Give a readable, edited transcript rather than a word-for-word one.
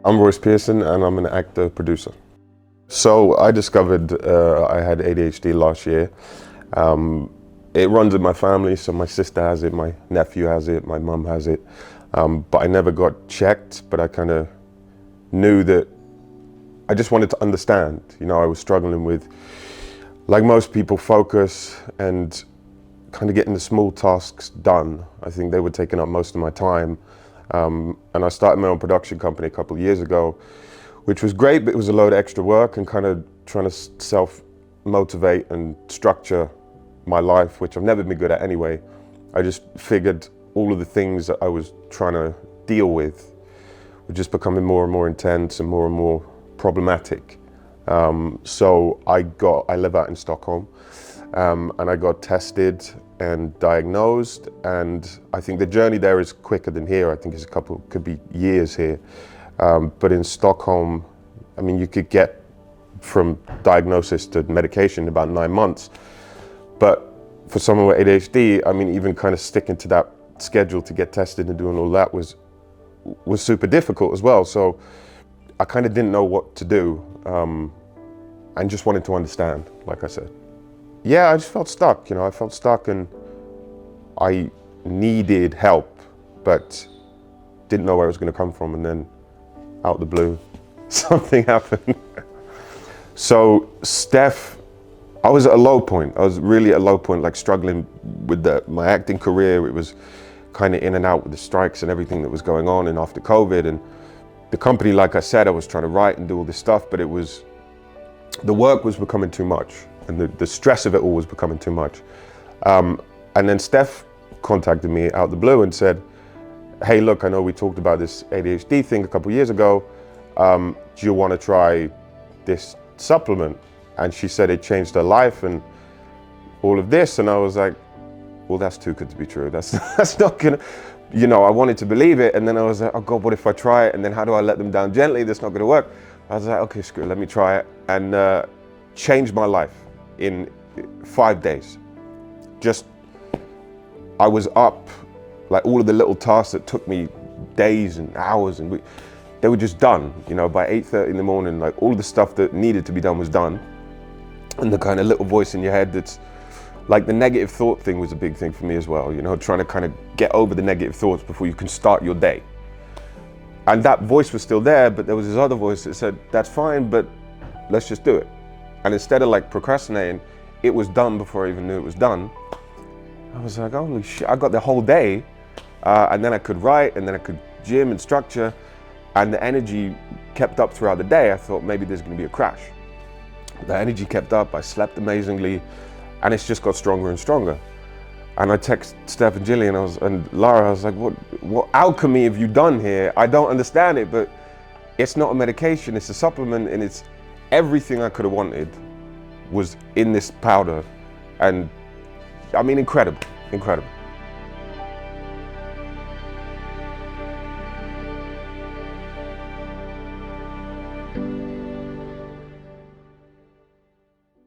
I'm Royce Pierreson and I'm an actor producer. So I discovered I had ADHD last year. It runs in my family, so my sister has it, my nephew has it, my mum has it. But I never got checked, but I kind of knew that I just wanted to understand. You know, I was struggling with, like most people, focus and kind of getting the small tasks done. I think they were taking up most of my time. And I started my own production company a couple of years ago, which was great, but it was a load of extra work and kind of trying to self-motivate and structure my life, which I've never been good at anyway. I just figured all of the things that I was trying to deal with were just becoming more and more intense and more problematic. So I live out in Stockholm, and I got tested and diagnosed, and I think the journey there is quicker than here. I think it's could be years here. But in Stockholm, I mean, you could get from diagnosis to medication in about 9 months. But for someone with ADHD, I mean, even kind of sticking to that schedule to get tested and doing all that was super difficult as well. So I kind of didn't know what to do, and just wanted to understand, like I said. Yeah, I just felt stuck, you know, I felt stuck and I needed help, but didn't know where it was going to come from. And then out the blue, something happened. So Steph, I was at a low point. I was really at a low point, like struggling with my acting career. It was kind of in and out with the strikes and everything that was going on, and after COVID. And the company, like I said, I was trying to write and do all this stuff, but the work was becoming too much, and the stress of it all was becoming too much. And then Steph contacted me out the blue and said, hey, look, I know we talked about this ADHD thing a couple of years ago. Do you want to try this supplement? And she said it changed her life and all of this. And I was like, well, that's too good to be true. That's not gonna, you know, I wanted to believe it. And then I was like, oh God, what if I try it? And then how do I let them down gently? That's not gonna work. I was like, okay, screw it, let me try it. And changed my life in 5 days. Just, I was up, like all of the little tasks that took me days and hours, and they were just done. You know, by 8:30 in the morning, like all the stuff that needed to be done was done. And the kind of little voice in your head that's, like the negative thought thing was a big thing for me as well. You know, trying to kind of get over the negative thoughts before you can start your day. And that voice was still there, but there was this other voice that said, that's fine, but let's just do it. And instead of like procrastinating, it was done before I even knew it was done. I was like, holy shit, I got the whole day. And then I could write, and then I could gym and structure, and the energy kept up throughout the day. I thought maybe there's gonna be a crash. The energy kept up, I slept amazingly, and it's just got stronger and stronger. And I text Steph and Jillian and Lara, I was like, what alchemy have you done here? I don't understand it, but it's not a medication, it's a supplement, and it's everything I could have wanted was in this powder. And I mean, incredible, incredible.